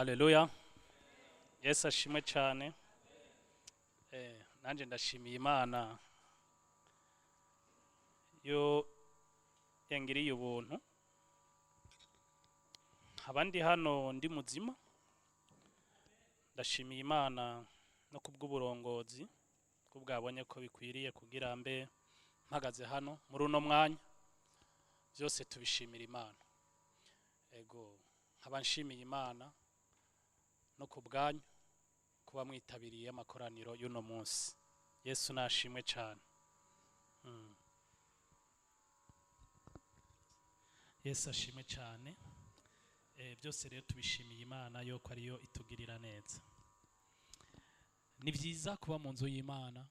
Haleluya. Yesu ashimwe cyane. Nanje ndashimiye Imana yo yangiriye ubuntu. Abandi hano ndi muzima. Ndashimiye Imana no kubw'uburongozi kubwabonye ko bikwiriye kugira mbe mpagaze hano muri uno mwanya. Byose tubishimira Imana. Ego nkaba nshimiye Imana no kubwanyu kuba mwitabiriye amakoraniro y'uno munsi. Yesu nashimwe cyane. Yesu ashimwe cyane. Byose rero tubishimiye Imana yuko ariyo itugirira neza. Ni byiza kuba mu nzu y'Imana.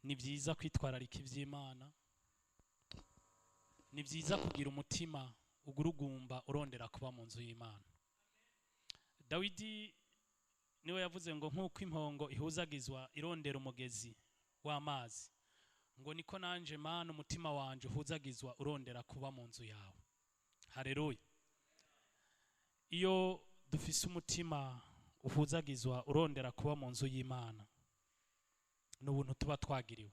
Ni byiza kwitwararika iby'Imana. Ni byiza kugira umutima ugurugumba urondera kuba mu nzu y'Imana. Dawidi niwe yavuze ngo nk'uko impongo ihuzagizwa irondera umugezi w'amazi, ngo niko nanje Mana umutima wanje uhuzagizwa urondera kuba mu nzu yawe. Haleluya. Iyo dufise umutima uhuzagizwa urondera kuba mu nzu y'Imana, n'ubuntu tuba twagiriwe,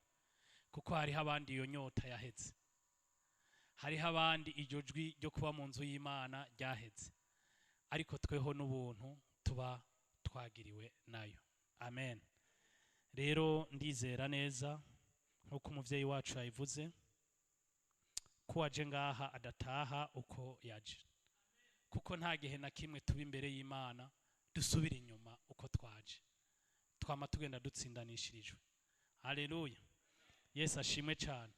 kuko hariho abandi iyo nyota yaheze. Hariho abandi iryo jwi ryo kuba mu nzu y'Imana ryaheze, ariko tweho n'ubuntu tuba twagiriwe nayo. Amen. Rero ndizera neza nkuko umuvyeyi wacu yabivuze ko waje ngaha adataha uko yaje, kuko nta gihe na kimwe tuba imbere y'Imana dusubira inyuma uko twaje, twama tugenda dutsindanishirijwe. Haleluya. Yesu ashimwe cyane.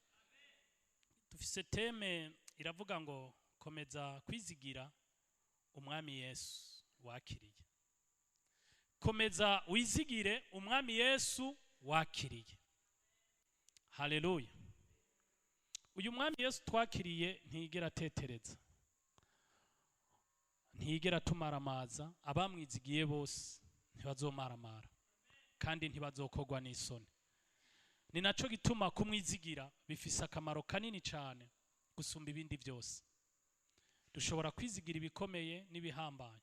Dufise teme iravuga ngo komeza kwizigira umwami Yesu wakiriye. Komeza wizigire umwami Yesu wakiriye. Haleluya. Uyu mwami Yesu twakiriye ntigera atetereza, ntigera tumaramaza. Abamwizigiye bose ntibazomaramara kandi ntibazokogwa n'isoni. Ni naco gituma kumwizigira bifise akamaro kanini cyane gusumba ibindi byose. Dushobora kwizigira ibikomeye n'ibihambaye.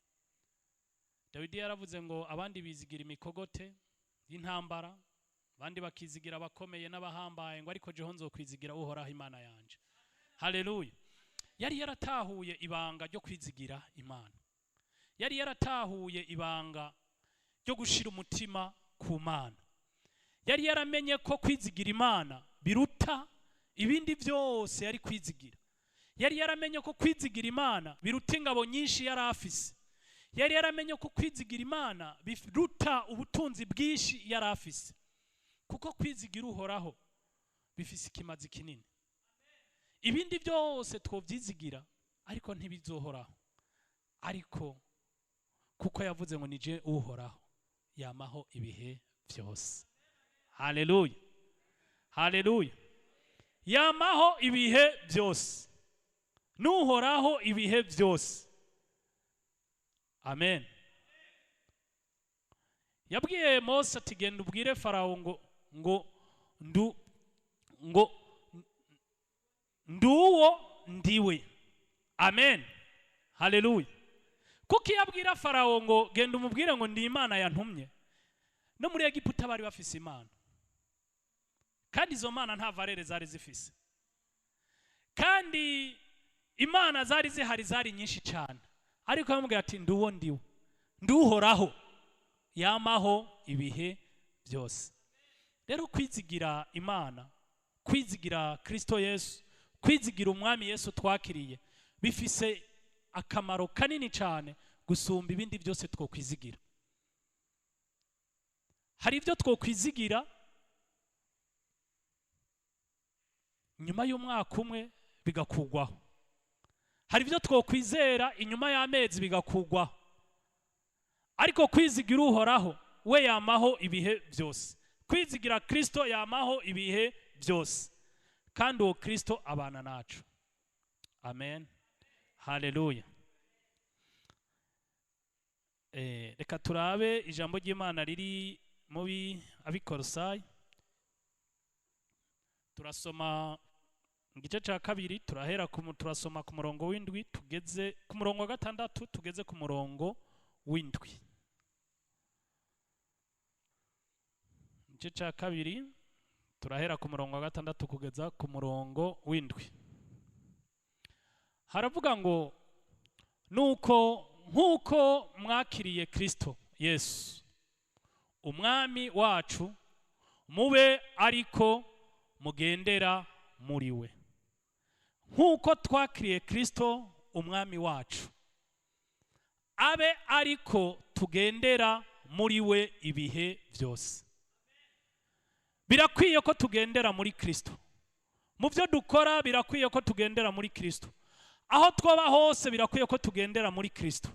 Dawidi yaravuze ngo abandi bizigira imikogote y'intambara, abandi bakizigira abakomeye n'abahambaye, ngo ariko jeho nzokwizigira Uhoraho Imana yanje. Haleluya. Yari yaratahuye ibanga ryo kwizigira Imana. Yari yaratahuye ibanga ryo gushira umutima ku Mana. Yari yaramenye ko kwizigira Imana biruta ibindi byose yari kwizigira. Yari yaramenye ko kwizigira Imana biruta ingabo nyinshi yari afise. Yari yaramenye ko kwizigira Imana biruta ubutunzi bwinshi yari afise, kuko kwizigira Uhoraho bifise ikimazi kinini. Ibindi byose twovyizigira ariko ntibizohoraho, ariko kuko yavuze ngo nije Uhoraho yamaho ibihe byose. Haleluya. Haleluya. Yamaho ibihe byose, n'Uhoraho ibihe byose. Amen. Yabwiye Mose ati genda ubwire Farawo ngo nduwo ndiwe. Amen. Haleluya. Kuko yabwira Farawo ngo genda umubwire ngo ndi Imana yantumye, no muri Egiputa bari bafise Imana, kandi izo mana nta valere zari zifise, kandi Imana zari zihari zari nyinshi cyane, ariko yamubwira ati nduwo ndiwe, nduhoraho yamaho ibihe byose. Rero kwizigira Imana, kwizigira Kristo Yesu, kwizigira umwami Yesu twakiriye bifise akamaro kanini cyane gusumba ibindi byose twokwizigira. Hari ibyo twokwizigira nyuma y'umwaka umwe bigakugwaho. Hari ibyo twokwizera inyuma y'amezi bigakugwaho, ariko kwizigira Uhoraho we yamaho ibihe byose. Kwizigira Kristo yamaho ibihe byose, kandi uwo Kristo abana nacu. Amen. Haleluya. Reka turabe ijambo ry'Imana riri mubi Abikolosayi. Turasoma igice cya kabiri turahera turasoma ku murongo w'indwi tugeze ku murongo wa gatandatu tugeze ku murongo w'indwi. Igice cya kabiri turahera ku murongo wa gatandatu kugeza ku murongo w'indwi. Haravuga ngo nk'uko mwakiriye Kristo Yesu umwami wacu, mube ariko mugendera muri we. Nk'uko twakiriye Kristo umwami wacu, abe ariko tugendera muri we ibihe byose. Birakwiye ko tugendera muri Kristo. Mu byo dukora birakwiye ko tugendera muri Kristo. Aho twaba hose birakwiye ko tugendera muri Kristo.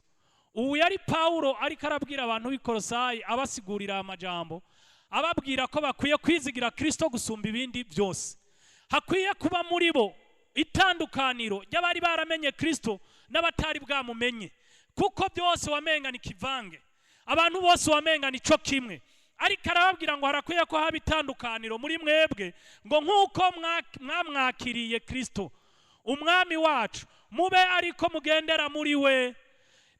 Ubu yari Paulo ariko arabwira abantu b'i Kolosayi abasigurira amajambo, ababwira ko bakwiye kwizigira Kristo gusumba ibindi byose. Hakwiye kuba muri bo itandukaniro ry'abari baramenye Kristo n'abatari bwamumenye, kuko byose wamenga ni kivange, abantu bose wamenga ni cyo kimwe. Ariko arababwira ngo harakwiye ko haba itandukaniro muri mwebwe, ngo nk'uko mwamwakiriye Kristo umwami wacu, mube ariko mugendera muri we.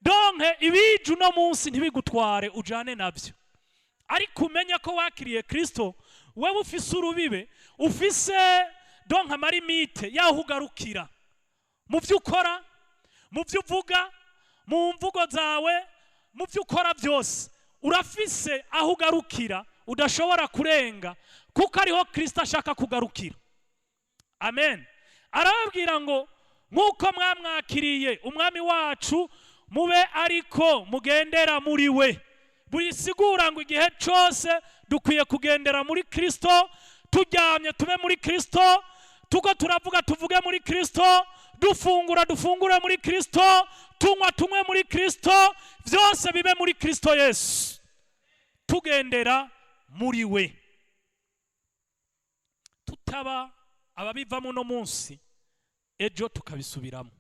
Donke ibiju no munsi ntibigutware ujane nabyo, ariko umenya ko wakiriye Kristo, wewe ufise urubibe, ufise donke amarimite yaho ugarukira mu byo ukora, mu byo uvuga, mu mvugo zawe, mu byo ukora byose urafise aho ugarukira udashobora kurenga, kuko ariho Kristo ashaka kugarukira. Amen. Arababwira ngo nk'uko mwamwakiriye umwami wacu, mube ariko mugendera muri we. Bisigura ngo igihe cyose dukwiye kugendera muri Kristo, turyamye tube muri Kristo, tuko turavuga tuvuge muri Kristo, dufungure muri Kristo, tunywe muri Kristo, byose bibe muri Kristo Yesu, tugendera muri we. Tutaba ababivamo no munsi ejo tukabisubiramo.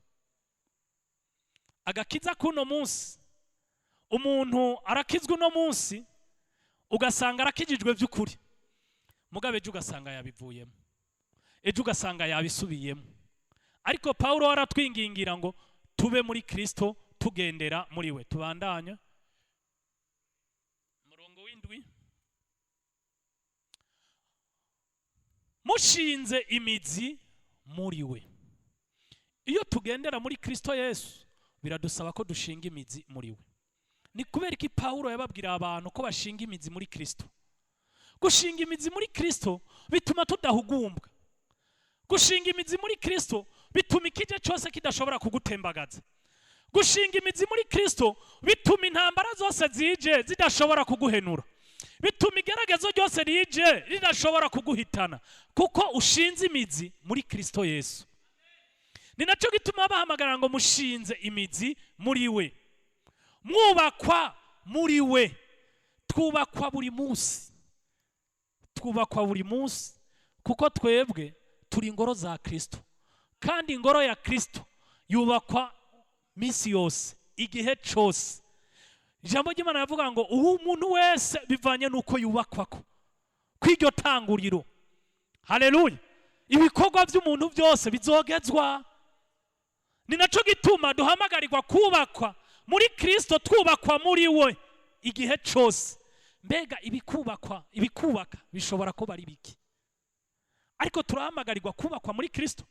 Agakiza kuno munsi, umuntu arakizwe no munsi ugasanga arakijijwe by'ukuri, mugabe ejo ugasanga yabivuyemo, ejo ugasanga yabisubiyemo. Ariko Paulo aratwingingira ngo tube muri Kristo, tugendera muri we. Tubandanye murongo w'indwi. Mushinze imizi muri we. Iyo tugendera muri Kristo Yesu biradusaba ko dushinga imizi muri we. Ni kubera iki Paulo yababwira abantu ko bashinga imizi muri Kristo? Gushinga imizi muri Kristo bituma tudahugumbwa. Gushinga imizi muri Kristo bituma ikije cyose kidashobora kugutembagaza. Gushinga imizi muri Kristo bituma intambara zose zije zidashobora kuguhenura. Bituma igeragezo ryose rije ridashobora kuguhitana, kuko ushinze imizi muri Kristo Yesu. Ni nacyo gituma bahamagara ngo mushinze imizi muri we. Mwubakwa muri we. Twubakwa buri munsi. Twubakwa buri munsi kuko twebwe turi ingoro za Kristo, kandi ingoro ya Kristo yubakwa minsi yose, igihe cyose. Ijambo ry'Imana yavuga ngo umuntu wese bivanye nuko yubakwako kw'iryo tanguriro. Haleluya. Ibikorwa by'umuntu byose bizogezwa. Ni nacyo gituma duhamagarirwa kubakwa muri Kristo, twubakwa muri we igihe cyose. Mbega ibikubaka bishobora kuba ari biki? Ariko turahamagarirwa kubakwa muri Kristo.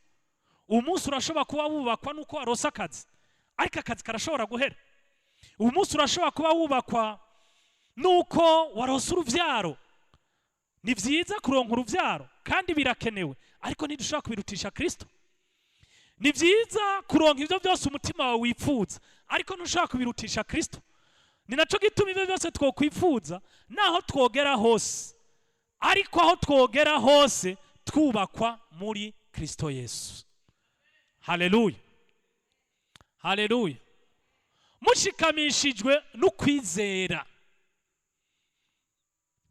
Umunsi urashobora kuba wubakwa nuko warose akazi, ariko akazi karashobora guhera. Umunsi urashobora kuba wubakwa nuko warose uruvyaro. Ni byiza kuronka uruvyaro kandi birakenewe, ariko ntidushobora kubirutisha Kristo. Ni byiza kuronka ibyo byose umutima wawe wifuza, ariko ntushobora kubirutisha Kristo. Ni nacyo gituma ibyo byose twokwifuza naho twogera hose, ariko aho twogera hose twubakwa muri Kristo Yesu. Haleluya. Haleluya. Mushikamishijwe no kwizera.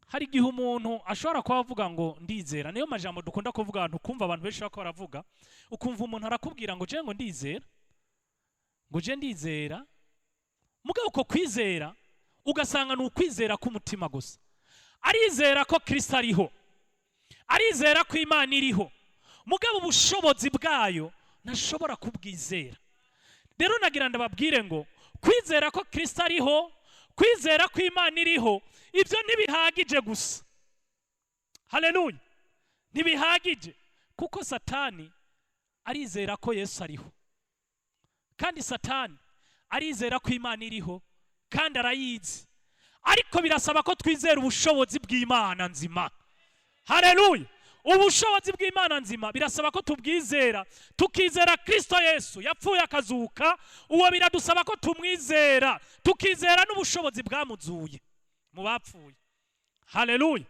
Hari igihe umuntu ashobora kuba avuga ngo ndizera. Niyo majambo dukunda kuvuga abantu, kumva abantu benshi bako baravuga, ukumva umuntu arakubwira ngo je ngo ndizera, ngo je ndizera. Mugabo uko kwizera ugasanga ni ukwizera k'umutima gusa. Arizera ko Kristo ariho, arizera ko Imana iriho, mugabo ubushobozi bwayo ntashobora kubwizera. Rero nagira ndababwire ngo kwizera ko Kristo ariho, kwizera ko Imana iriho, ibyo ntibihagije gusa. Haleluya. Ntibihagije, kuko Satani arizera ko Yesu ariho, kandi Satani arizera ko Imana iriho, kandi arayizi. Ariko birasaba ko twizera ubushobozi bw'Imana nzima. Haleluya. Ubushobozi bw'Imana nzima birasaba ko tubwizera, tukizera Kristo Yesu yapfuye akazuka. Uwo biradusaba ko tumwizera, tukizera n'ubushobozi bwamuzuye mu bapfuye. Haleluya.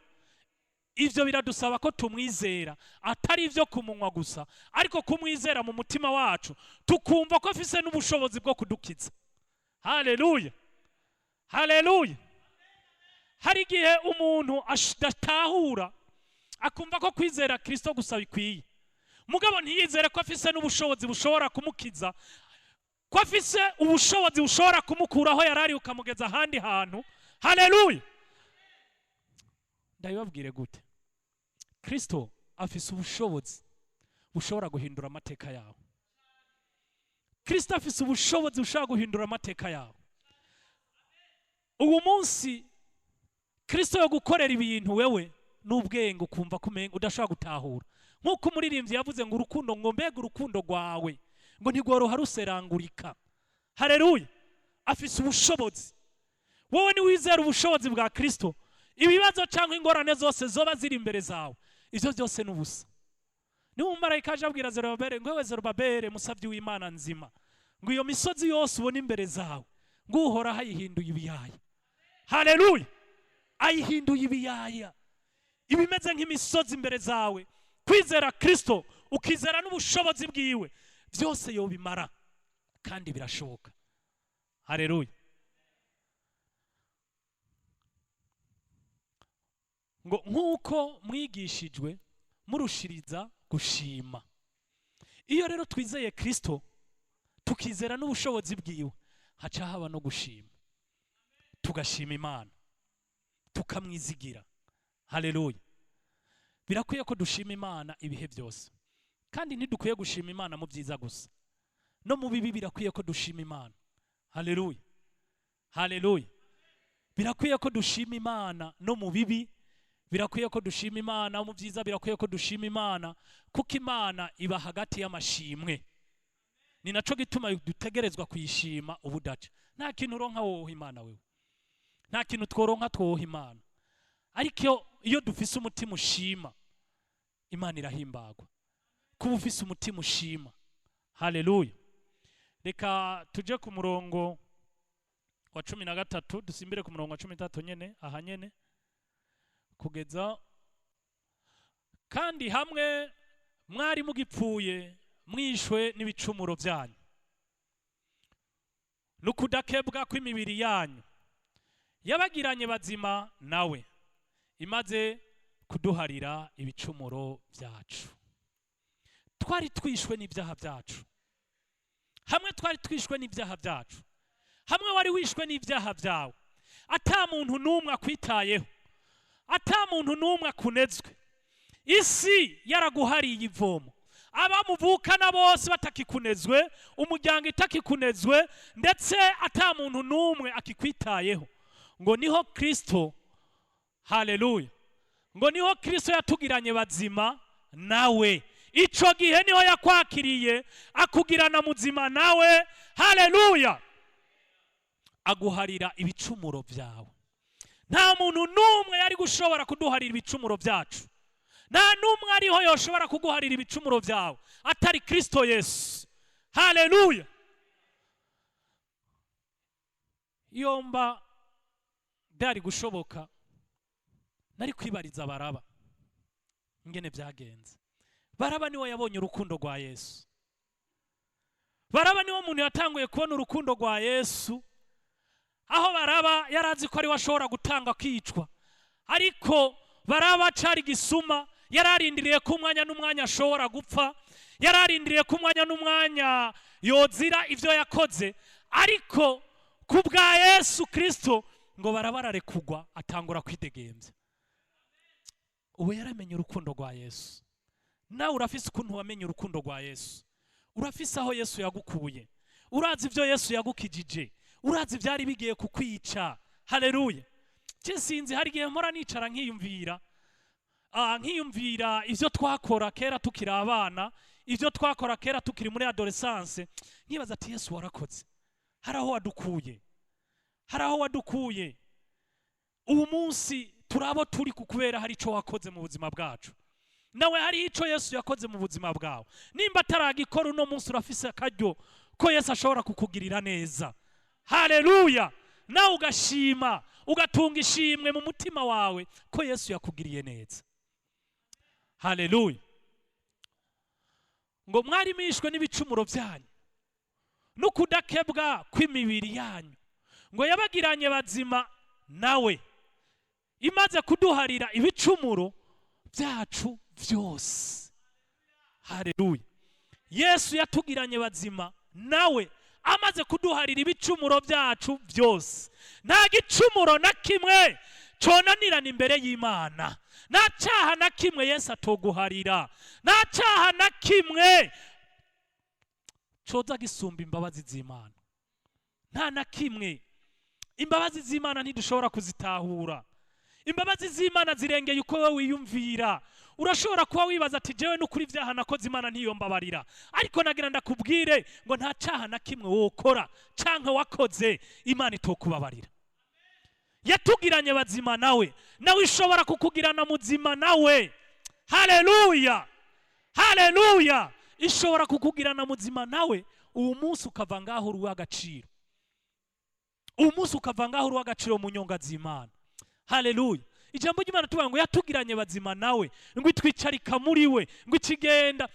Ivyo biradusaba ko tumwizera, atari ivyo kumunwa gusa, ariko kumwizera mu mutima wacu, tukumva ko afise n'ubushobozi bwo kudukiza. Haleluya. Haleluya. Hari igihe umuntu adatahura, akumva ko kwizera Kristo gusa bikwiye, mugabo ntiyizere ko afise n'ubushobozi bushobora kumukiza, ko afise ubushobozi bushobora kumukuraho yarari ukamugeza ahandi hantu. Haleluya. Ndabibabwire gute? Kristo afise ubushobozi bushobora guhindura amateka yawe. Kristo afise ubushobozi bushobora guhindura amateka yawe. Uwo munsi Kristo yo gukorera ibintu wewe n'ubwenge ukumva kumenga udashobora gutahura. Nkuko umuririmbyi yavuze ngo urukundo, ngo mbega urukundo rwawe ngo ntigworoha ruserangurika. Haleluya. Afise ubushobozi. Wowe ni wizera ubushobozi bwa Kristo, ibibazo cyangwa ingorane zose zoba ziri imbere zawe, ivyo byose n'ubusa. Ni umumarayika aje abwira Zerubabeli ngo wewe Zerubabeli musavyi w'Imana nzima, ngo iyo misozi yose ubona imbere zawe ngo uhora hayihinduye ibiyaya. Haleluya. Ayihinduye ibiyaya, ibimeze nk'imisozi imbere zawe. Kwizera Kristo, ukizera n'ubushobozi bwiwe, byose yobimara kandi birashoboka. Haleluya. Ngo nkuko mwigishijwe murushiriza gushima. Iyo rero twizeye Kristo, tukizera n'ubushobozi bwiwe, haca haba no gushima, tugashima Imana, tukamwizigira. Haleluya. Birakwiye ko dushima Imana ibihe byose, kandi ntidukwiye gushima Imana mu byiza gusa, no mu bibi birakwiye ko dushima Imana. Haleluya. Haleluya. Birakwiye ko dushima Imana no mu bibi, birakwiye ko dushima Imana mu byiza, birakwiye ko dushima Imana, kuko Imana iba hagati y'amashimwe. Ni naco gituma dutegerezwa kuyishima ubudaca. Nta kintu uronka wowe Imana wewe, nta kintu tworonka twoha Imana, ariko iyo dufise umutima ushima, Imana irahimbagwa. Kuba ufise umutima ushima. Haleluya. Reka tuje ku murongo wa 13, dusimbire ku murongo wa 13 nyene, aha nyene kugeza: kandi hamwe mwari mugipfuye mwishwe n'ibicumuro byanyu n'ukudakebwa kw'imibiri yanyu, yabagiranye bazima nawe, imaze kuduharira ibicumuro byacu. Twari twishwe n'ibyaha byacu, hamwe twari twishwe n'ibyaha byacu, hamwe wari wishwe n'ibyaha byawe, ata muntu n'umwe akwitayeho, ata muntu n'umwe akunezwe. Isi yaraguhariye ivomo, abamuvukana bose batakikunezwe, umuryango itakikunezwe, ndetse ata muntu n'umwe akikwitayeho. Ngo niho Kristo, haleluya, ngo niho Kristo yatugiranye bazima nawe. Ico gihe niho yakwakiriye akugirana muzima nawe. Haleluya. Aguharira ibicumuro byawe. Nta muntu n'umwe yari gushobora kuduharira ibicumuro byacu, nta n'umwe ariho yoshobora kuguharira ibicumuro byawe atari Kristo Yesu. Haleluya. Yomba byari gushoboka, nari kwibariza Baraba ingene byagenze. Baraba niwe yabonye urukundo rwa Yesu. Baraba niwe muntu yatanguye kubona urukundo rwa Yesu, aho Baraba yarazi ko ari washobora gutanga kwicwa, ariko Baraba cari gisuma, yararindiriye ko umwanya n'umwanya ashobora gupfa, yararindiriye ko umwanya n'umwanya yozira ivyo yakoze, ariko kubwa Yesu Kristo ngo Baraba ararekugwa, atangura kwidegembya. Ubu yaramenye urukundo rwa Yesu. nawe urafise ukuntu wamenye urukundo rwa Yesu, urafise aho Yesu yagukuye, urazi ibyo Yesu yagukijije, urazi byari bigiye kukwica. Haleluya. Sinzi hari igihe mpora nicara nkiyumvira ivyo twakora kera tukiri abana, ivyo twakora kera tukiri muri adolescence, nkibaza ati Yesu warakoze, hari aho wadukuye, ubu munsi turabo turi kukubera hari ico wakoze mu buzima bwacu, nawe hari ico Yesu yakoze mu buzima bwawe. Nimba ataragikora uno munsi urafise akaryo ko Yesu ashobora kukugirira neza. Haleluya. Nawe ugashima, ugatunga ishimwe mu mutima wawe ko Yesu yakugiriye neza. Haleluya. Ngo mwarimishwe n'ibicumuro byanyu no kudakebwa kw'imibiri yanyu, ngo yabagiranye bazima nawe, imaze kuduharira ibicumuro byacu byose. Haleluya. Yesu yatugiranye bazima nawe amaze kuduharira ibicumuro byacu byose. Nta gicumuro na kimwe conanirana imbere y'Imana, nta cyaha na kimwe Yesu atoguharira, nta cyaha na kimwe coza gisumba imbabazi z'Imana, nta na kimwe. Imbabazi z'Imana ntidushobora kuzitahura. Imbabazi z'Imana zirengeye uko wewe wiyumvira. Urashobora kuba wibaza ati jewe n'ukuri ibyaha nakoze Imana ntiyombabarira, ariko nagira ndakubwire ngo nta cyaha na kimwe wokora canke wakoze Imana itokubabarira. Yatugiranye bazima nawe, nawe ishobora kukugirana muzima nawe. Haleluya. Haleluya. Ishobora kukugirana muzima nawe, uwo munsi ukava ngaho uri w'agaciro, uwo munsi ukava ngaho uri w'agaciro mu nyonga z'Imana. Haleluya. Ijambo ry'Imana tuvuga ngo yatugiranye bazima nawe, ngo itwicarika muri we, ngo ikigenda,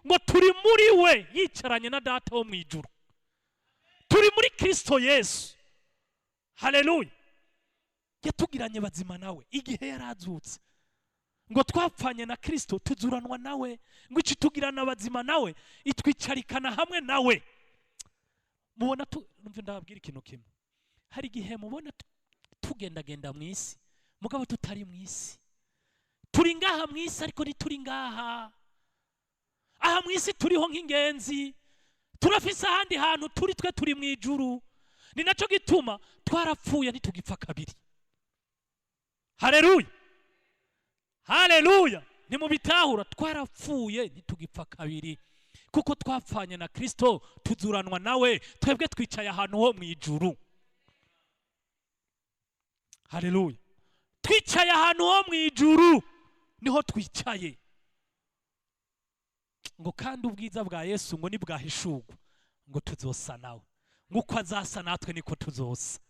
ngo turi muri we yicaranye na Data wo mu ijuru, turi muri Kristo Yesu. Haleluya. Yatugiranye bazima nawe igihe yarazutse, ngo twapfanye na Kristo tuzuranwa nawe, ngo icitugirana bazima nawe itwicarikana hamwe nawe. Mubona numva ndababwira ikintu kimwe, hari igihe mubona tugendagenda mu isi mugabo tutari mu isi, turi ngaha mu isi ariko ntituri ngaha. Aha mu isi turiho nk'ingenzi, turafise ahandi hantu turi, twe turi mu ijuru. Ni naco gituma twarapfuye ntitugipfa kabiri. Haleluya. Haleluya. Nimubitahura, twarapfuye ntitugipfa kabiri, kuko twapfanye na Kristo tuzuranwa nawe, twebwe twicaye ahantu ho mu ijuru. Haleluya. Twicaye ahantu ho mu ijuru, niho twicaye. Ngo kandi ubwiza bwa Yesu ngo nibwahishurwa, ngo tuzosa nawe, ngo uko azasa natwe niko tuzosa.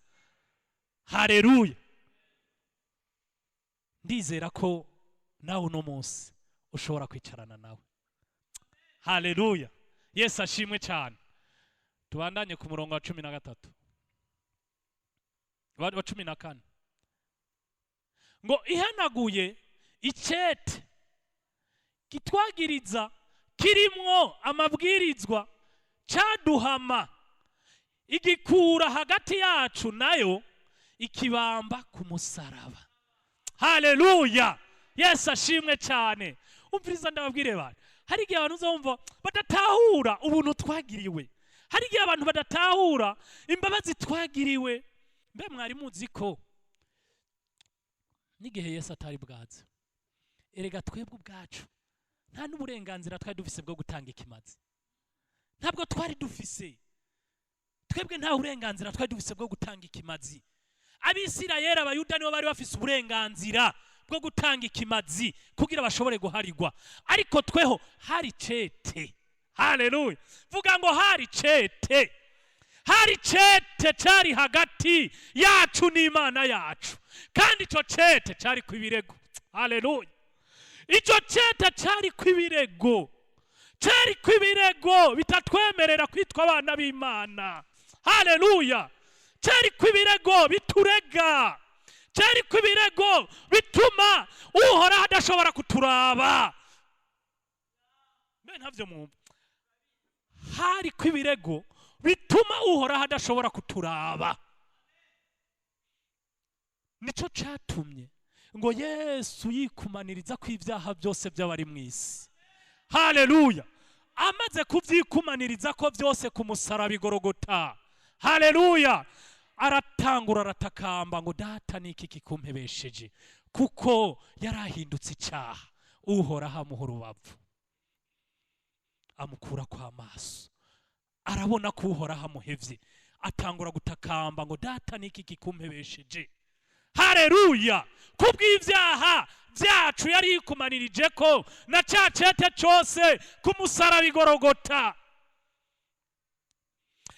Haleluya. Ndizera ko nawe uno munsi ushobora kwicarana nawe. Haleluya. Yesu ashimwe cyane. Tubandanye ku murongo wa 13 wa 14. Ngo ihanaguye icete kitwagiriza kirimwo amabwirizwa caduhama, igikura hagati yacu nayo ikibamba ku musaraba. Haleluya. Yesu ashimwe cyane. Umviriza ndababwire bana, hari igihe abantu uzumva badatahura ubuntu twagiriwe, hari igihe abantu badatahura imbabazi twagiriwe. Mbe mwari muzi ko n'igihe Yesu atari bwaza, erega twebwe ubwacu nta n'uburenganzira twari dufise bwo gutanga ikimazi. Ntabwo twari dufise, twebwe nta uburenganzira twari dufise bwo gutanga ikimazi. Abisirayeli, abayuda nibo bari bafise uburenganzira bwo gutanga ikimazi kugira bashobore guharigwa, ariko tweho hari cete. Haleluya. Vuga ngo hari cete. Hari cete cari hagati yacu n'Imana yacu, kandi ico cete cari kwibirego. Haleluya. Ico cete cari kwibirego, cari kwibirego bitatwemerera kwitwa abana b'Imana. Haleluya. Cari kwibirego biturega, cari kwibirego bituma Uhoraho adashobora kuturaba. Mbe ntavyo mwumva? Hari kwibirego bituma Uhoraho adashobora kuturaba. Nico catumye ngo Yesu yikumaniriza kw'ivyaha byose by'abari mu isi. haleluya. Amaze kuvyikumaniriza ko byose ku musaraba igorogota, haleluya, aratangura aratakamba ngo data niki kikumpebesheje, kuko yarahindutse icyaha. Uhoraho amuha urubavu, amukura kwa maso, arabona ko uhoraho amuhevye, atangura gutakamba ngo data niki kikumpebesheje, haleluya. Kubw'ivyaha byacu yari yikumanirije ko na cya cete cyose ku musaraba igorogota.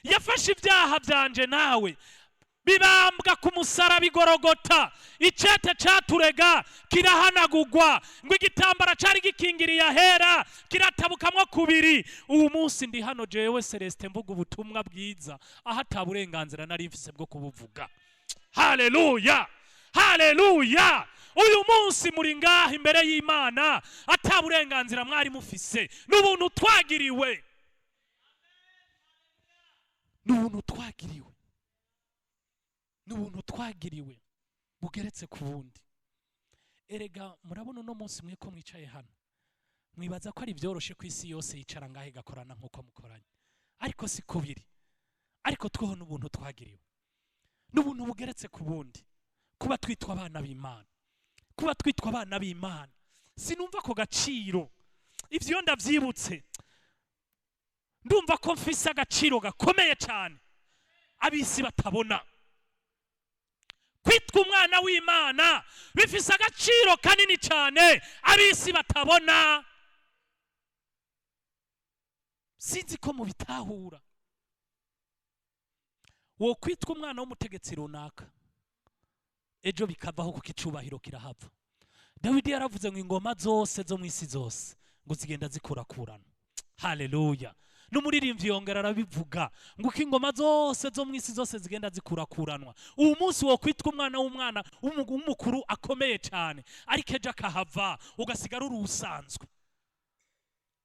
Yafashe ibyaha byanje nawe bibambwa ku musaraba igorogota. Icete cyaturega kirahanagurwa, ngo igitambara cyari gikingiriye ahera kiratabukamwo kubiri. Ubu munsi ndi hano jewe Celestin mvuga ubutumwa bwiza aho ataburenganzira nari mfise bwo kubuvuga. Haleluya, haleluya. Uyu munsi muri ngaha imbere y'Imana ataburenganzira mwari mufise, n'ubuntu twagiriwe, n'ubuntu twagiriwe, n'ubuntu twagiriwe bugeretse ku bundi. Erega murabona uno munsi mwe ko mwicaye hano mwibaza ko ari byoroshe ku isi yose yicara ngahe gakorana nkuko mukoranye, ariko si kubiri. Ariko tweho n'ubuntu twagiriwe, n'ubuntu bugeretse ku bundi. Kuba twitwa abana b'Imana, kuba twitwa abana b'Imana, sinumva ko gaciro. Ivyo ndavyibutse ndumva ko mfise agaciro gakomeye cyane abisi batabona. Kwitwa umwana w'Imana bifise agaciro kanini cyane abisi batabona. Sinzi ko mubitahura. Wo kwitwa umwana w'umutegetsi runaka, ejo bikavaho kuko icubahiro kirahava. Dawidi yaravuze ngo ingoma zose zo mwisi zose ngo zigenda zikurakurana, haleluya. N'umuririmbyi yongera arabivuga ngo ingoma zose zo mwisi zose zigenda zikurakuranwa. Ubu munsi wo kwitwa umwana w'umukuru akomeye cyane, ariko ejo akahava ugasigara uri usanzwe.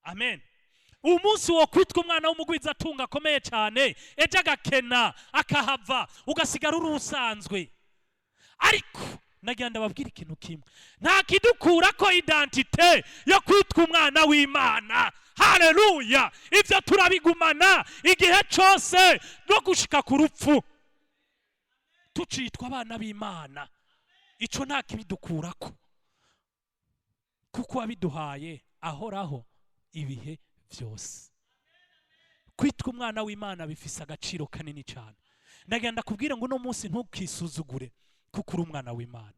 Amen. Ubu munsi wo kwitwa umwana w'umugwiza atunga akomeye cyane, ejo agakena akahava ugasigara uri usanzwe. Ariko nagenda babwira ikintu kimwe, nta kidukura ko identite yo kwitwa umwana w'Imana. Haleluya. Ivyo turabigumana igihe cyose no gushika ku rupfu, tucitwa abana b'Imana. Ico nta kibidukurako, kuko wabiduhaye ahoraho ibihe byose. Kwitwa umwana w'Imana bifise agaciro kanini cyane. Nagenda kubwira ngo no munsi ntukisuzugure, kuko uri umwana w'Imana.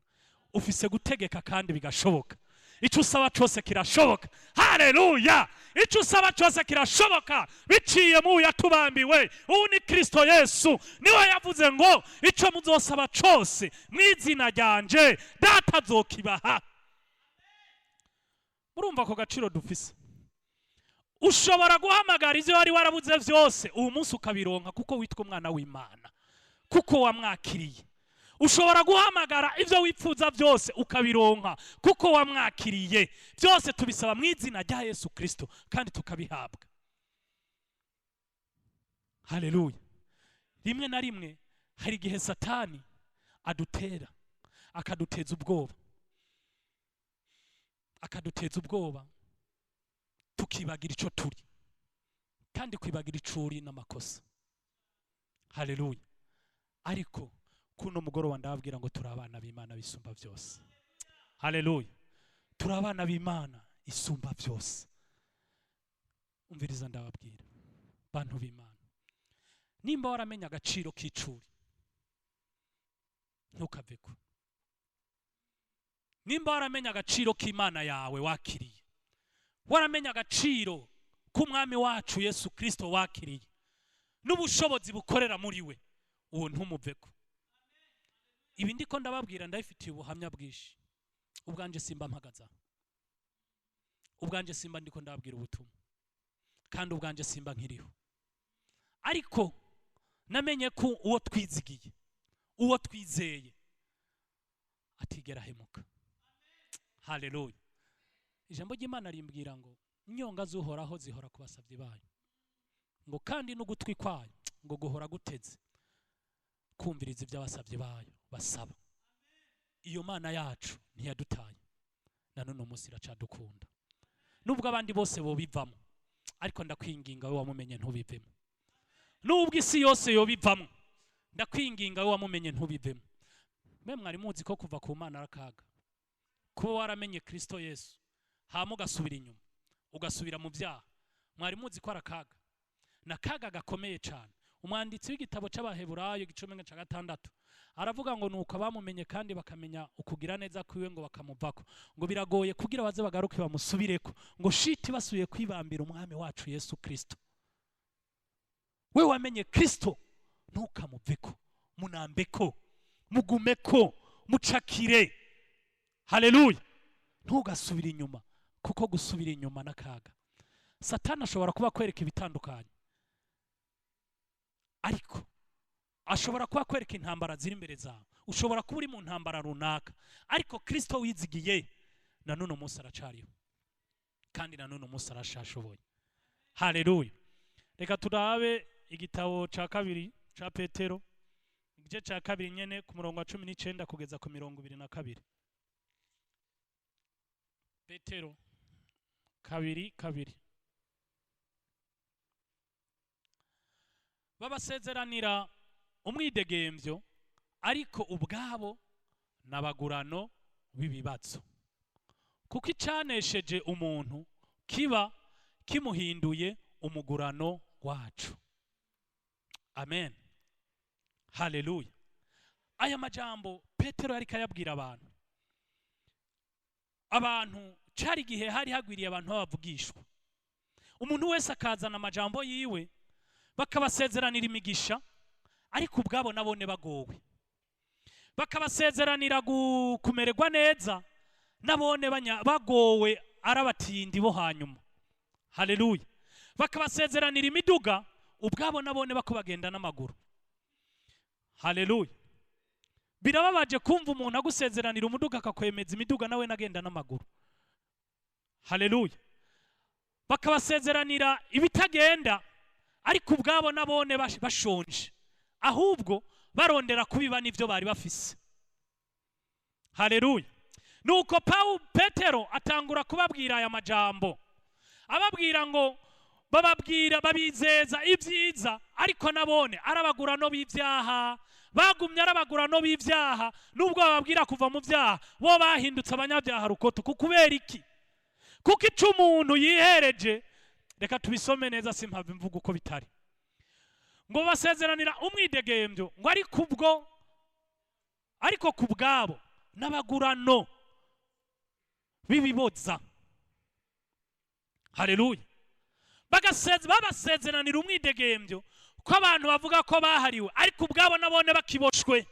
Ufise gutegeka kandi bigashoboka. Ico usaba cyose kirashoboka. Haleluya. Ico usaba cyose kirashoboka biciye mu yatubambiwe. Ubu ni Kristo Yesu. Niwe yavuze ngo ico muzosaba cyose mw'izina ryanje data azokibaha. Murumva ko gaciro dufise. Ushobora guhamagara ivyo wari warabuze vyose ubu munsi ukabironka, kuko witwa umwana w'Imana, kuko wamwakiriye. Ushobora guhamagara ivyo wipfuza byose ukabironka, kuko wamwakiriye. Byose tubisaba mu izina rya Yesu Kristo kandi tukabihabwa. Haleluya. Rimwe na rimwe hari igihe Satani adutera akaduteza ubwoba, tukibagira ico turi, kandi kwibagira icuri n'amakosa. Haleluya. Ariko kuno mugoroba ndababwira ngo turi abana b'Imana bisumba byose. Haleluya. Turi abana b'Imana isumba byose. Umviriza ndababwira bantu b'Imana, nimba waramenya agaciro k'icuri ntukaveko. Nimba waramenya agaciro k'Imana yawe wakiriye, waramenya agaciro k'umwami wacu Yesu Kristo wakiriye, n'ubushobozi bukorera muri we, uwo ntumuveko. Ibi ndiko ndababwira ndabifitiye ubuhamya bwishi. Ubwanje simba mpagaza, ubwanje simba ndiko ndababwira ubutumwa, kandi ubwanje simba nkiriho. Ariko namenye ko uwo twizigiye, uwo twizeye atigera hemuka. Haleluya. Ijambo ry'Imana rimbwira ngo inyonga zuhoraho zihora kubasavye bayo, ngo kandi n'ugutwi kwayo ngo guhora guteze kumviriza iby'abasavye bayo basaba. Iyo Mana yacu ntiyadutaye, na none umunsi iracadukunda. nubwo abandi bose bo bivamo, ariko ndakwinginga we wamumenye ntubivemo. Nubwo isi yose yo bivamo, ndakwinginga we wamumenye ntubivemo. Mwe mwari muzi ko kuva ku Mana arakaga, kuba waramenye Kristo Yesu hama ugasubira inyuma ugasubira mu byaha, mwari muzi ko arakaga, nakaga gakomeye cyane. Umwanditsi w'igitabo cy'Abaheburayo 10:6 aravuga ngo nuko abamumenye kandi bakamenya ukugira neza kwiwe ngo bakamuvako, ngo biragoye kugira baze bagaruke bamusubireko, ngo shiti basubiye kwibambira umwami wacu Yesu Kristo. We wamenye Kristo ntukamuveko, munambeko, mugumeko, mucakire. Haleluya. Ntugasubira inyuma, kuko gusubira inyuma nakaga. Satani ashobora kuba kwereka ibitandukanye, ariko ashobora kuba kwereka intambara ziri imbere zawe. Ushobora kuba uri mu ntambara runaka, ariko Kristo wizigiye na none umunsi aracariho, kandi na none umunsi arashashoboye. Haleluya. Reka turabe igitabo ca kabiri ca Petero, igice ca kabiri nyene ku murongo wa 19 kugeza ku 22. Petero 2:2. Babasezeranira umwidegemvyo, ariko ubwabo n'abagurano b'ibibazo, kuko icanesheje umuntu kiba kimuhinduye umugurano wacu. Amen. Haleluya. Aya majambo Petero yariko ayabwira abantu cari gihe hari hagwiriye abantu babavugishwa. Umuntu wese akazana amajambo yiwe bakabasezeranira imigisha, ariko ubwabo nabone bagowe. Bakabasezeranira kumererwa neza, nabone bagowe arabatindi bo hanyuma. Haleluya. Bakabasezeranira imiduga, ubwabo nabone bako bagenda n'amaguru. Haleluya. Birababaje kumva umuntu agusezeranira umuduga akakwemeza imiduga nawe nagenda n'amaguru. Haleluya. Bakabasezeranira ibitagenda, ariko ubwabo nabone bashonje, ahubwo barondera kubiba n'ivyo bari bafise. Haleluya. Nuko Petero atangura kubabwira aya majambo, ababwira ngo babizeza ibyiza, ariko nabone arabagurano b'ivyaha, bagumye arabagurano b'ivyaha. Nubwo bababwira kuva mu vyaha, bo bahindutse abanyabyaha rukoto. Kukubera iki? Kuko ico umuntu yihereje, reka tubisome neza simpava imvugo uko bitari. Ngo basezeranira umwidegemvyo, ngo ariko kubwabo n'abagurano bibiboza. Haleluya. Babasezeranira umwidegemvyo ko abantu bavuga ko bahariwe, ariko ubwabo nabone bakiboshwe.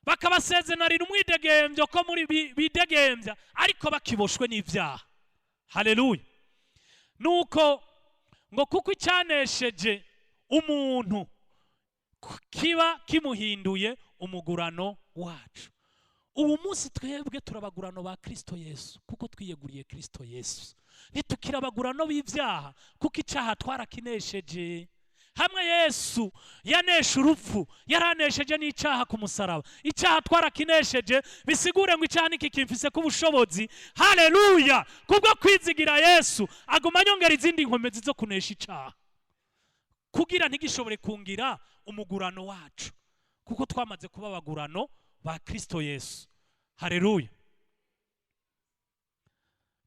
Bakabasezeranira umwidegemvyo ko muri bidegemvya, ariko bakiboshwe n'ivyaha. Haleluya. Nuko ngo kuko icyanesheje umuntu kiba kimuhinduye umugurano wacu. Ubu munsi twebwe turabagurano ba Kristo Yesu, kuko twiyeguriye Kristo Yesu. Nitukira abagurano b'ivyaha, kuko icyaha twarakinesheje. Hamwe Yesu yanesha urupfu, yaranesheje n'icyaha ku musaraba. Icyaha twarakinesheje, bisigure ngo icyaha niki kimfise ku bushobozi. Haleluya. Kubwo kwizigira Yesu, aguma nyongera izindi nkomezi zo kunesha icyaha, kugira ntigishobore kungira umugurano wacu, kuko twamaze kuba abagurano ba Kristo Yesu. Haleluya.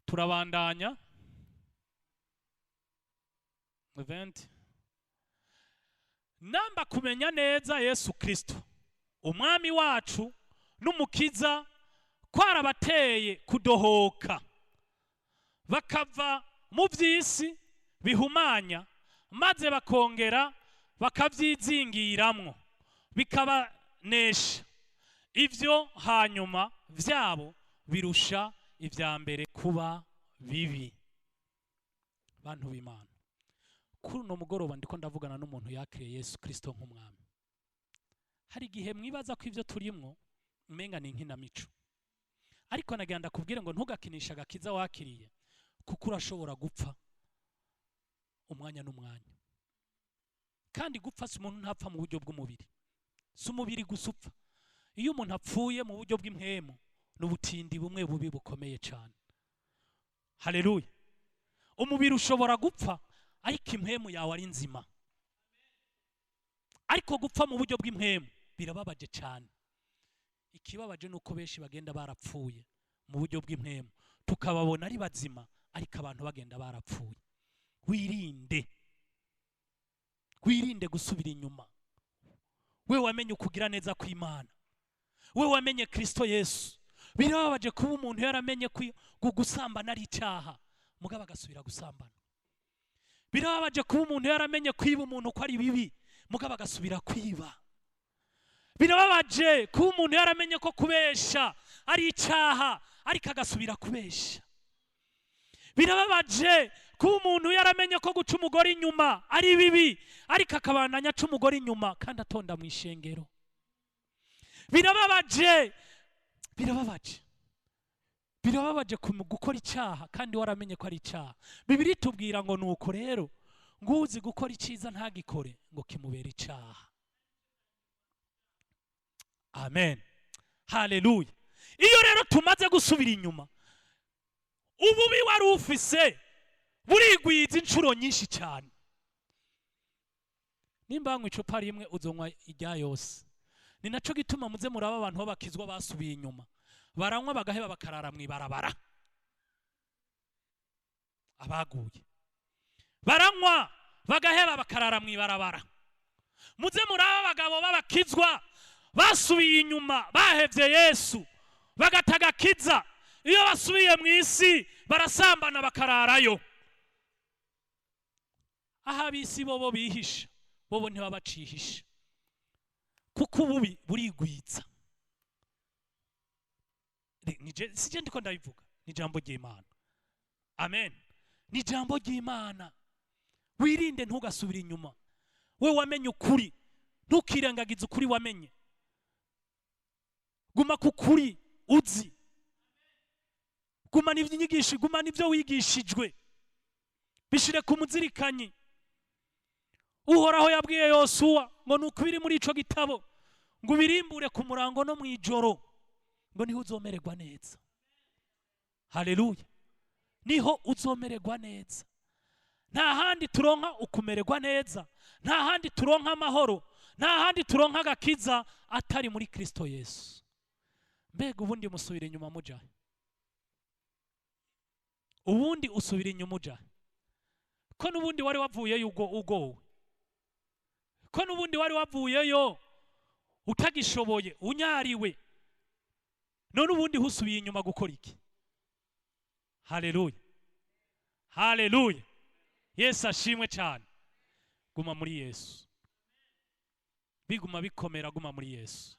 Turabandanya. Event. Namba kumenya neza Yesu Kristo umwami wacu n'umukiza, kwarabateye kudohoka bakava mu by'isi bihumanya, maze bakongera bakavyizingiramwo bikabanesha. Ivyo hanyuma vyabo birusha ivya mbere kuba bibi. Bantu b'Imana, kuri no mugoroba ndiko ndavugana n'umuntu yakiriye Yesu Kristo nk'umwami. Hari gihe mwibaza ko ivyo turimwo umenga ni nkinamico, ariko nagenda kubwira ngo ntugakinisha agakiza wakiriye, kuko urashobora gupfa umwanya n'umwanya. Kandi gupfa si umuntu ntapfa mu buryo bw'umubiri, si umubiri gusa upfa. Iyo umuntu apfuye mu buryo bw'impwemu, n'ubutindi bumwe bubi bukomeye cyane. Haleluya. umubiri ushobora gupfa ariko impwemu yawe ari nzima. Ariko gupfa mu buryo bw'impwemu birababaje cyane. Ikibabaje nuko benshi bagenda barapfuye mu buryo bw'impwemu, tukababona ari bazima ariko abantu bagenda barapfuye. Wirinde gusubira inyuma. We wamenye ukugira neza kw'Imana, we wamenye Kristo Yesu. Birababaje kuba umuntu yaramenye gusambana ari icyaha mugabo agasubira gusambana. Birababaje kuba umuntu yaramenye kwiba umuntu ko ari bibi mugabo agasubira kwiba. Birababaje kuba umuntu yaramenye ko kubesha ari icyaha ariko agasubira kubesha. Birababaje kuba umuntu yaramenye ko guca umugore inyuma ari bibi ariko akabandanya aca umugore inyuma kandi atonda mu ishengero. Birababaje gukora icyaha kandi waramenye ko ari icyaha. Bibiliya itubwira ngo nuko rero ngo uzi gukora icyiza ntagikore ngo kimubere icyaha. Amen, haleluya. Iyo rero tumaze gusubira inyuma, ububi wari ufise burigwiza inshuro nyinshi cyane. Nimba nkwe icupa rimwe uzonywa irya yose. Ni naco gituma muze muraba abantu babakizwa basubiye inyuma, baranywa bagaheba bakarara mwibarabara. Abaguye baranywa bagaheba bakarara mwibarabara. Muze muraba abagabo babakizwa basubiye inyuma, bahevye Yesu bagatagakiza, iyo basubiye mu isi barasambana bakararayo. Aha bisi bobo bihisha, bobo ntibabacihisha kuko ububi burigwiza. Sije ndiko ndabivuga, ni jambo ry'Imana. Amen, ni jambo ry'Imana. Wirinde ntugasubira inyuma. We wamenye ukuri, ntukirengagize ukuri wamenye. Guma ku kuri uzi, guma n'ivyigisho, guma n'ivyo wigishijwe, bishire ku muzirikanyi. Uhoraho yabwiye Yosuwa ngo nukubiri muri ico gitabo ngo birimbure ku murango no mwijoro ngo niho uzomererwa neza. Haleluya, niho uzomererwa neza. Nta handi turonka ukumererwa neza, nta handi turonka amahoro, nta handi turonka agakiza atari muri Kristo Yesu. Mbega ubundi musubira inyuma muja? Ubundi usubira inyuma uja? Ko nubundi wari wavuyeyo ugowe, ko nubundi wari wavuyeyo utagishoboye unyariwe, none ubundi husubiye inyuma gukora iki? Haleluya, haleluya. Yesu ashimwe cyane. Guma muri Yesu, biguma bikomera, guma muri Yesu.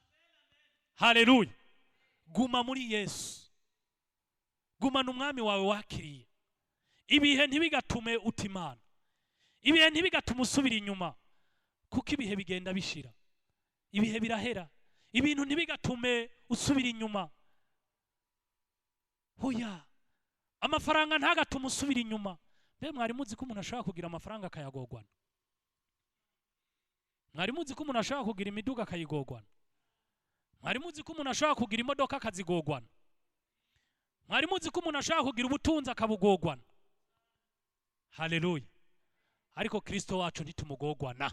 Haleluya, guma muri Yesu. Guma n'umwami wawe wakiriye. Ibihe ntibigatume utimana, ibihe ntibigatume usubira inyuma, kuko ibihe bigenda bishira, ibihe birahera. Ibintu ntibigatume usubira inyuma. Hoya, amafaranga ntagatume usubira inyuma. Mbe mwari muzi ko umuntu ashaka kugira amafaranga akayagogwana? Mwari muzi ko umuntu ashaka kugira imiduga akayigogwana? Mwari muzi ko umuntu ashaka kugira imodoka akazigogwana? Mwari muzi ko umuntu ashaka kugira ubutunzi akabugogwana? Haleluya. Ariko Kristo wacu ntitumugogwana.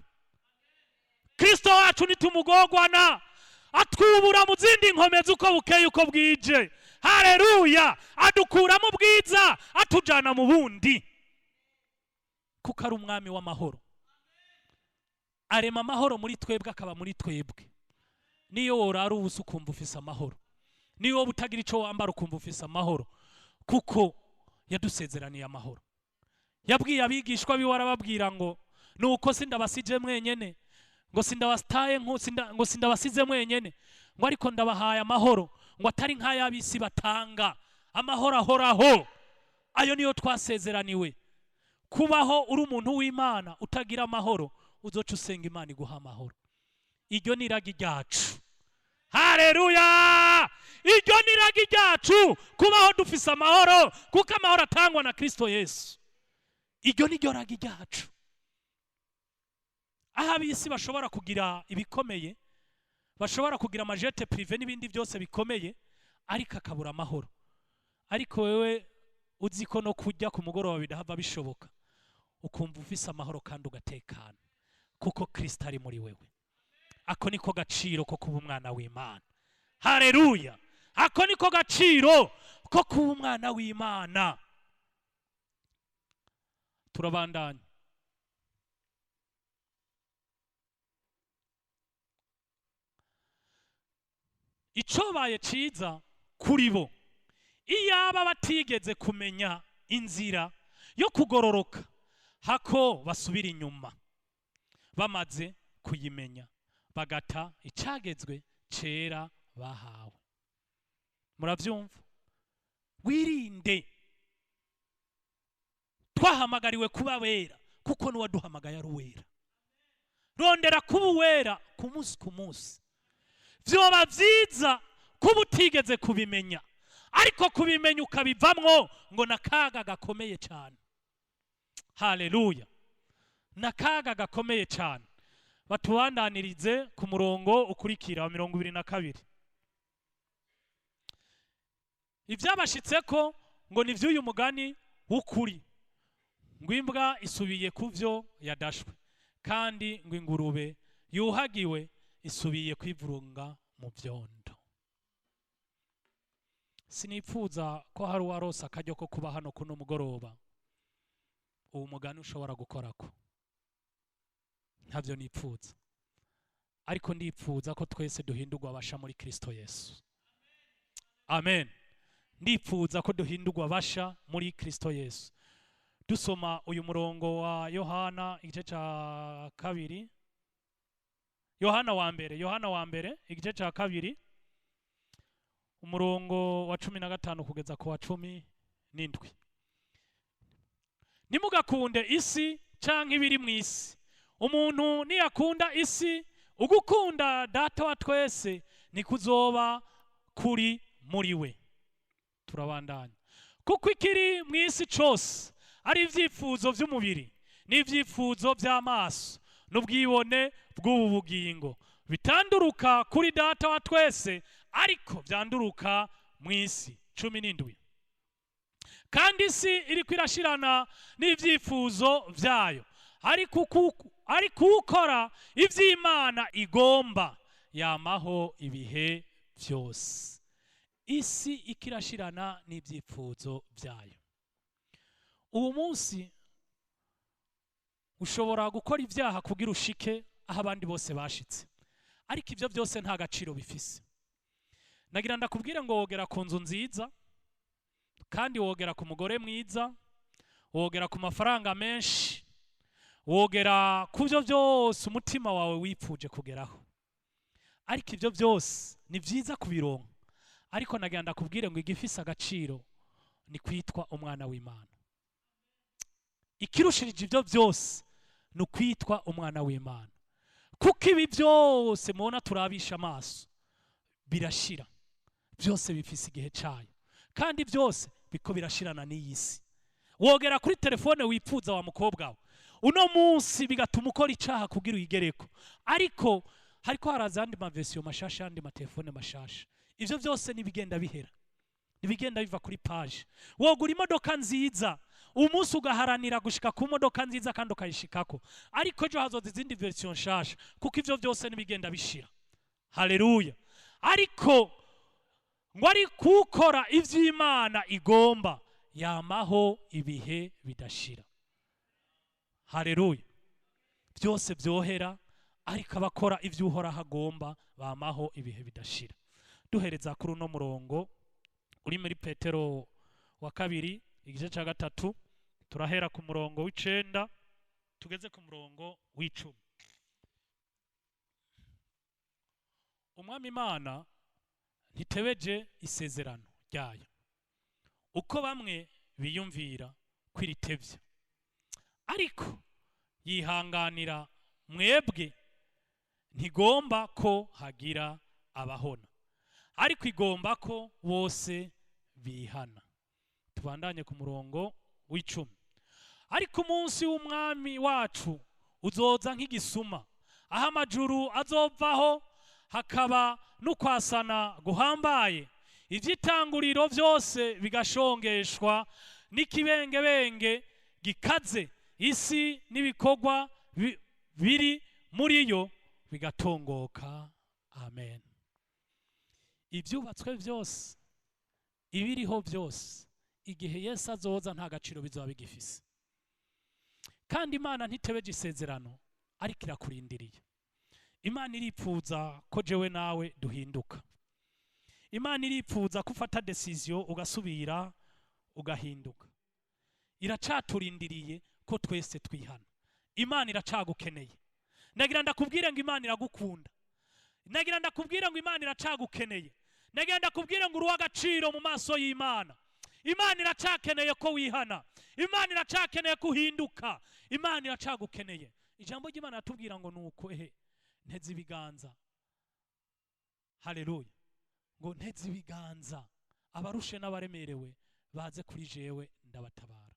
Kristo wacu ntitumugogwana, atwubura mu zindi nkomezi uko bukeye uko bwije. Haleluya, adukura mu bwiza atujana mu bundi, kuko ari umwami w'amahoro. Arema amahoro muri twebwe, akaba muri twebwe. Niyo worara ubusa ukumva ufise amahoro, niyo utagira ico wambara ukumva ufise amahoro, kuko yadusezeraniye amahoro. Yabwiye abigishwa biwe arababwira ngo nuko sindabasije mwenyene, ngo sindabataye ngo sindabasize mwenyene, ngo ariko ndabahaye amahoro, ngo atari nk'ayabisi batanga, amahoro ahoraho. Ayo niyo twasezeraniwe. Kubaho uri umuntu w'Imana utagira amahoro, uzoca usenga Imana iguha amahoro. Iryo ni iragi ryacu. Haleluya, iryo ni iragi ryacu, kubaho dufise amahoro, kuko amahoro atangwa na Kristo Yesu. Iryo ni ryo ragi ryacu. Aha bisi bashobora kugira ibikomeye, bashobora kugira amajete prive n'ibindi byose bikomeye, ariko akabura amahoro. Ariko wewe uzi ko no kujya ku mugoroba bidahava bishoboka, ukumva ufise amahoro kandi ugatekana kuko Kristo ari muri wewe. Ako niko gaciro ko kuba umwana w'Imana. Haleluya! Ako niko gaciro ko kuba umwana w'Imana. Turabandanya. Icobaye ciza kuri bo iyaba batigeze kumenya inzira yo kugororoka, hako basubira inyuma. Bamaze kuyimenya bagata icagezwe cera bahawe. Muravyumva? Wirinde. Twahamagariwe kuba wera kuko n'uwaduhamagaye ari uwera. Rondera kuba uwera ku munsi ku munsi. Vyoba vyiza kuba utigeze kubimenya, ariko kubimenya ukabivamwo ngo nakaga gakomeye cyane. Haleluya! Nakaga gakomeye cyane. Batubandanirize ku murongo ukurikira wa 22. Ivyabashitseko ngo ni vy'uyu mugani w'ukuri, ngo imbwa isubiye kuvyo yadashwe, kandi ngo ingurube yuhagiwe isubiye kwivurunga mu vyondo. Sinipfuza ko hari uwaronse akaryo ko kuba hano kuno mugoroba uwo mugani ushobora gukorako. Ntavyo nipfuza, ariko ndipfuza ko twese duhindurwa abasha muri Kristo Yesu. Amen. Ndipfuza ko duhindurwa abasha muri Kristo Yesu. Dusoma uyu murongo wa Yohana igice ca kabiri, Yohana wa mbere igice ca kabiri, umurongo wa 15 kugeza ku wa 17. Nimugakunde isi canke ibiri mw'isi. Umuntu niyakunda isi, ugukunda data wa twese nikuzoba kuri muri we. Turabandanya. Kuko ikiri mw'isi cose ari ivyifuzo vy'umubiri n'ivyifuzo vy'amaso n'ubwibone bw'ubu bugingo, bitanduruka kuri data wa twese, ariko vyanduruka mw'isi. 17. Kandi isi iriko irashirana n'ivyifuzo vyayo, ariko ukora ivy'Imana igomba yamaho ibihe vyose. Isi ikirashirana n'ivyifuzo vyayo. Ubu munsi ushobora gukora ivyaha kugira ushike aho abandi bose bashitse, ariko ivyo byose nta gaciro bifise. Nagira ndakubwire ngo wogera ku nzu nziza, kandi wogera ku mugore mwiza, wogera ku mafaranga menshi, wogera ku byo byose umutima wawe wipfuje kugeraho, ariko ivyo byose ni vyiza kubironka. Ariko nagira ndakubwire ngo igifise agaciro ni kwitwa umwana w'Imana. Ikirushirije ivyo byose no kwitwa umwana w'Imana, kuko ibi byose mubona turabisha amaso birashira, byose bifise igihe cayo, kandi byose biko birashirana n'iyisi. Wogera kuri telefone wipfuza wa mukobwa we uno munsi bigatuma ukora icaha kugira uyigereko, ariko hariko harazandi ma version mashasha andi ma telefone mashasha. Ivyo byose nibigenda bihera, nibigenda biva kuri page. Wogura imodoka nziza umunsi ugaharanira gushika ku modoka nziza kandi ukayishikako, ariko ejo hazoza izindi version nshasha, kuko ivyo byose nibigenda bishira. Haleluya! Ariko ngo ari kukora ivy'Imana igomba yamaho ibihe bidashira. Haleluya! Byose byohera, ariko abakora ivy'Uhoraho agomba bamaho ibihe bidashira. Duhereza kuri uno murongo uri muri Petero wa kabiri igice ca 3, turahera ku murongo w'9 tugeze ku murongo w'10. Umwami Imana ntitebeje isezerano ryayo uko bamwe biyumvira kwiritevya, ariko yihanganira mwebwe, ntigomba ko hagira abahona, ariko igomba ko bose bihana. Tubandanye ku murongo w'10. Ariko umunsi w'umwami wacu uzoza nk'igisuma, aho amajuru azovaho hakaba n'ukwasana guhambaye, ivy'itanguriro byose bigashongeshwa n'ikibengebenge gikaze, isi n'ibikorwa biri muri yo bigatongoka. Amen. Ibyubatswe byose, ibiriho byose, igihe Yesu azoza nta gaciro bizaba bigifise. Kandi Imana ntitebeje isezerano, ariko irakurindiriye. Imana iripfuza ko jewe nawe duhinduka. Imana iripfuza ko ufata decision ugasubira ugahinduka. Iracaturindiriye ko twese twihana. Imana iracagukeneye. Nagira ndakubwire ngo Imana iragukunda. Nagira ndakubwire ngo Imana iracagukeneye. Nagira ndakubwire ngo uri uw'agaciro mu maso y'Imana. Imana iracakeneye ko wihana. Imana iracakeneye ko uhinduka. Imana iracagukeneye. Ijambo ry'Imana ratubwira ngo nuko nteze ibiganza. Haleluya. Ngo nteze ibiganza abarushe n'abaremerewe baze kuri jewe ndabatabara.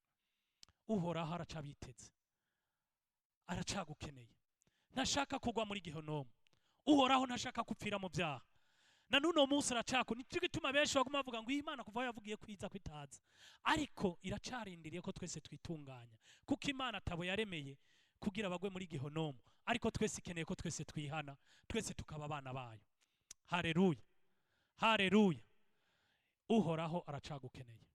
Uhoraho aracabiteze, aracagukeneye. Ntashaka kugwa muri Gehinomu. Uhoraho ntashaka kupfira mu byaha. Na nuno munsi aracako, nicyo gituma benshi baguma bavuga ngo Imana kuva yavugiye kwiza kwitaza, ariko iracarindiriye ko twese twitunganya, kuko Imana atabo yaremeye kugira bagwe muri Gehinomu, ariko twese ikeneye ko twese twihana, twese tukaba abana bayo. Haleluya, haleluya. Uhoraho aracagukeneye.